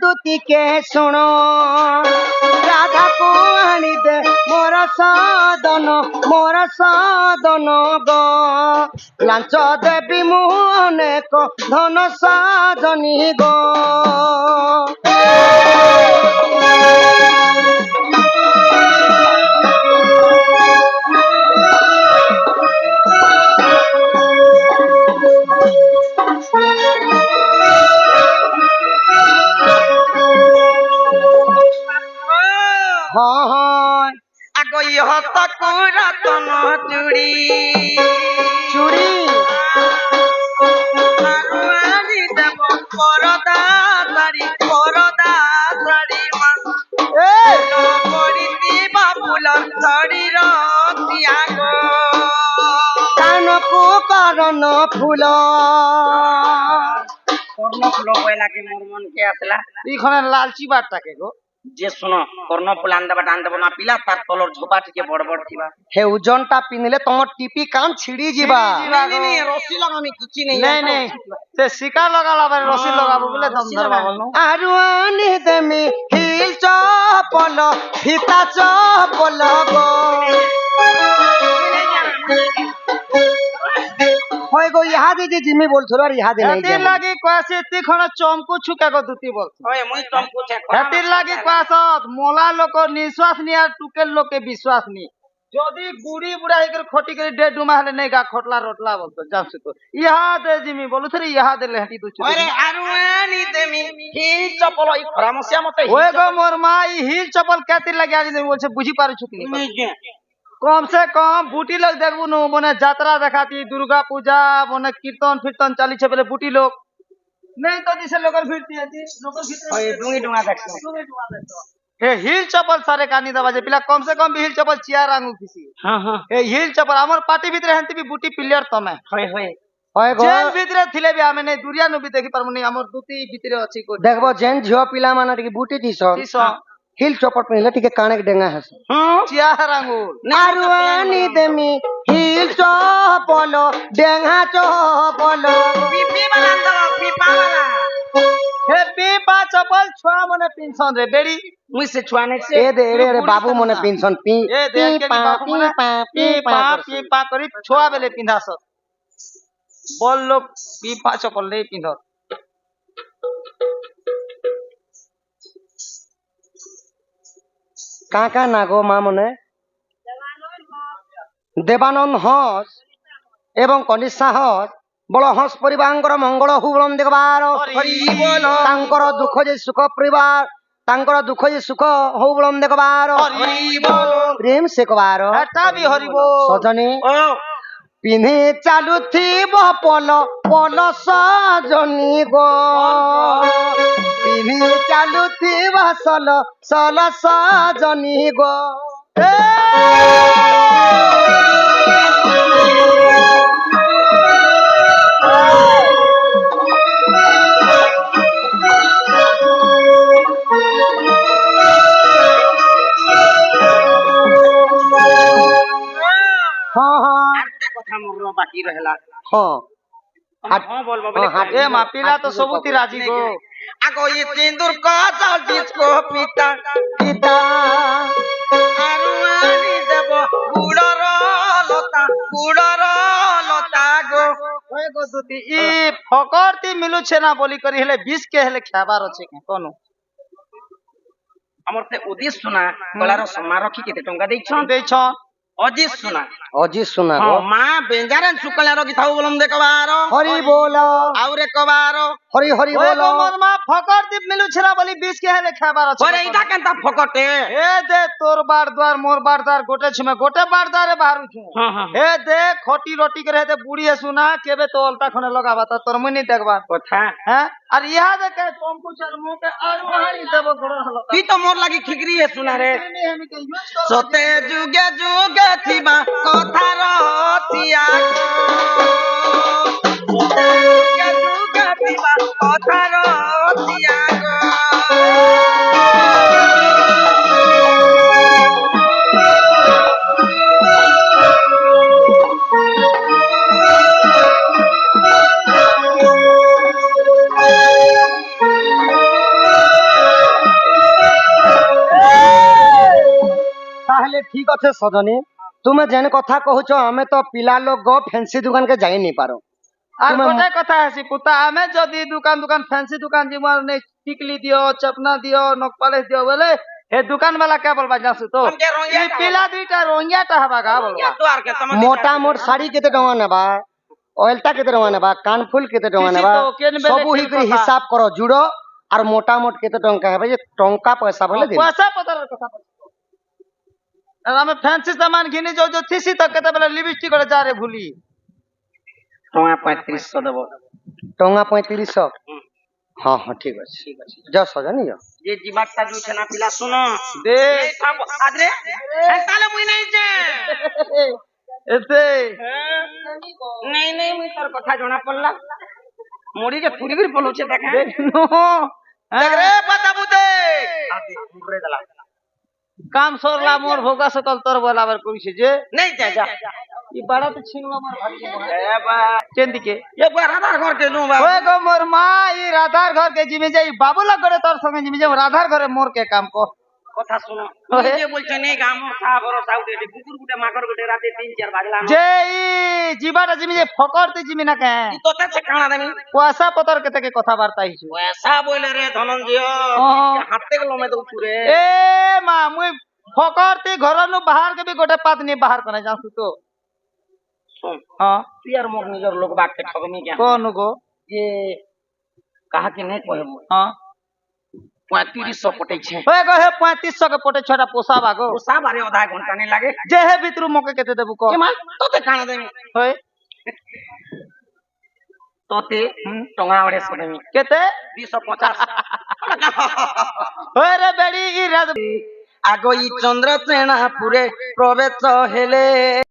दुती के सुनो राधा को आनी दे मोर साधन गो लांच देवी मु अनेक धन साधनी गो हाँ हाँ आगो यह तक रतन चूड़ी चूड़ी आनी देव परदा साड़ी पड़ीबा फूल शरीर त्यागो कान को कारण फूल कर्ण फूल कहला कि मोर मन के आसला इखने लालची बात टाके गो जे सुनो कर्ण फूल आंदे ना पिला तार तलर झोपा टिके बड़ बड़ थिबा हे उजनटा पिनले तमर टीपी कान छिड़ी जीवा नहीं रस्सी लगामी किछि नहीं नहीं से सिका लगाला बारे रस्सी लगाबो बोले दम धरबा बोलनो आरुआनी देमी हिल चपल फीता चपल गो होय गो यहाँ दे जिम्मी बोल थोड़ा यहाँ दे नहीं हेतिर लागी क्वासे तिखण चमकु छुकाको दुती बोल ओए मुई तुमको छे हेतिर लागी क्वासत मोला लोक निश्वास नि आ टुकेल लोक के विश्वास नि जदी बुढ़ी बुढ़ा हेकर खोटी के डे डुमा हले नहीं गा खोटला रोटला बोलतो जामसे तो यहाँ दे जिम्मी बोलु थरी यहाँ दे लेहटी दुचु अरे आरुआनी देमी ही चपल ई खरामसिया मते ओए गो मोर माई हिल चपल केतिर लागी आज नहीं बोलछे बुझी पारु छुकी कम से कम बुटी लोग देखबू नु मने यात्रा देखाती दुर्गा पूजा मने कीर्तन फिरतन चली छे पहले बुटी लोग नहीं तो दिसे लोकर फिरती है जी लोकर फिरती ओए डुंगी डुंगा देखो हे हिल चप्पल सारे कानी दबा जे पिला कम से कम भी हिल चप्पल चिया रांगू किसी हां हां हे हिल चप्पल हमर पार्टी भीतर हंती भी बुटी प्लेयर तमे होय होय होय गो जेल भीतर थिले भी आमे नहीं दुरिया नु भी देखि परमुनी हमर दुती भीतर अछि को देखबो जेन झियो पिला माने टिके बूटी दिसन तीसो हिल चपट पिनले टिके काने के डेंगा हस चिया रांगू आरुआनी देमी हिल चपल डेंगा चपल पीपी वाला अंदर पीपा वाला हे पीपा चप्पल छुआ मने पिनसन रे बेड़ी मुई से छुआने से ए दे रे बाबू मने पिनसन पी ए देख के बाबू मने पीपा करी छुआ बेले पिंधास बोल लोग पीपा चप्पल नहीं पिंधो काका नागो मा मने देवानंद हंस एवं कनिष्ठा हंस बड़ हंस परिवार मंगल हु बलम देखबार हरि बोल तांकर दुख जे सुख परिवार तांकर दुख जे सुख हु बलम देखबार हरि बोल प्रेम से कबार हटा भी हरि बोल सजनी ओ पिन्हे चालू थीब पल पल सजनी गो पिन्हे चालू थीब सल सल सजनी गो हाँ हाँ कथा मोर बाकी रहला हाँ हां बोल बोले ए मापिला तो सबुती राजी गो आगो ये सिंदूर का चल डिस्को पिता पिता आरुआनी देव गुड़र लता गो ओए गो दुती ई फकरती मिलु छे ना बोली करी हेले 20 के हेले खाबार अछि के कोनो हमर ते उद्देश्य सुना कलार समा रखी केते टंका देइछन देइ छ अजीत सुना अजी सुना गो हां मां बेंजारन सुकला रखी थाउ बोलम देखबारो हरि बोलो आउरे कबारो हरि हरि ओए बोलो गो मोर मा फकरती मिलु छे ना बोली 20 के हेले खाबार अछि ओरे इटा केनता फकटे ए दे तोर बार द्वार मोर बार द्वार गोटे छमे गोटे बार द्वारे बाहरु छु हां हां ए दे खोटी रोटी के रहते बुढ़ी है सुना केबे तो अलता खने लगाबा त तोर मुनी देखबा कथा हैं और यहां दे के तुमको चल मुंह के और वहां देबो गोड़ हलो ई तो मोर लागी खिगरी है सुना रे सते जुगे जुगे थिबा कथा रतिया सते जुगे जुगे थिबा कथा रतिया যে ঠিক আছে সজনী তুমি যেন কথা কହୁଛ ଆମେ ତ ପିଲା ଲୋକ ଫ୍ୟାନ୍ସି ଦୋକାନ କେ ଯାଇ ନି ପାର আর ତୁମେ গোটে কথা আছে পুতা আমি যদি দোকান দোকান ফ্যান্সি দোকান জীবন নেই টিকলি দিও চপনা দিও নকপালিশ দিও বলে হে দোকান वाला क्या बोलबा जासु तो हमके रोइया ई पिला दुईटा रोइयाटा हबा गा बोलबा तो आर के तम ମୋଟା ମୋଟ ଶାଢୀ କେତେ ଟଙ୍କା ନେବା ଅଏଲଟା କେତେ ଟଙ୍କା ନେବା କାନଫୁଲ କେତେ ଟଙ୍କା କିଛି ନେବା ତ କେନ ବେଲେ ସବୁ କେନ ହେଇକରି କଥା। ହିସାବ କର ଜୁଡ আর মোটা মোট কেতে টঙ্কা হবে যে টঙ্কা পয়সা বলে দিন পয়সা পতর কথা আর আমি ফ্যান্সি সামান ঘিনি যাও যে থিসি তো কেতে বেলে লিপস্টিক করে যা রে ভুলি टोया 3500 देबो টঙ্কা 3500 হ্যাঁ হ্যাঁ ঠিক আছে যাও সজনী যাও जे जीवाटा जो छना पिला सुनो দে आदरे ताले मुई नहीं जे এতে नहीं नहीं मुई तोर कथा जणा पड़ला मोड़ी जे थुरी कर पलो छे देखे দেখনো देख रे पता बुते आदि मुरे दला কাম সরলা মোর ভোগা সকল তোর বলাবার কইছে যে नहीं जा जा ই বাড়া তো ছিংলো আমার ভাগ্য ए बा কেন দিকে ये बराबर घर के नु बा ওই গো মোর মা ই রাধার ঘর কে জিমে যাই বাবুলা করে তোর সঙ্গে জিমে যাই রাধার ঘরে মোর কে কাম কর कथा सुनो ओहे। जे बोलछे नहीं गाम सा भरोसा उठे कुकुर गुटे माकर गुटे राते 3-4 बाजला যে ই জিবাটা জিমে যাই ফকরতে জিমি না কে ई तो से खाना देमी পয়সা পতর কে থেকে কথাবার্তা হইছে पैसा बोले रे धनंजय ओहो। हाथे गलो में तो छुरे এ মা মুই ফকরতে ঘরনু বাহার কে বি গোটে পাতনি বাহার করে যাসু তো सुन হ্যাঁ तू यार मोर निजर लोग बात के ठगमी क्या কোন গো ये कहा कि नहीं कहे হ্যাঁ 3500 पटै छे ওই গো হে 3500 কে পটে ছটা পোসাবা গো तो सा बारे आधा घंटा नहीं लागे যে হে ভিতরু মকে কেতে দেবু কো के मां तोते खाना देमी হয় तोते टंगा वड़े सुनेमी কেতে 250 ওই রে বেড়ি ই রাজ आगो ई चंद्र सेना पुरे प्रवेश हेले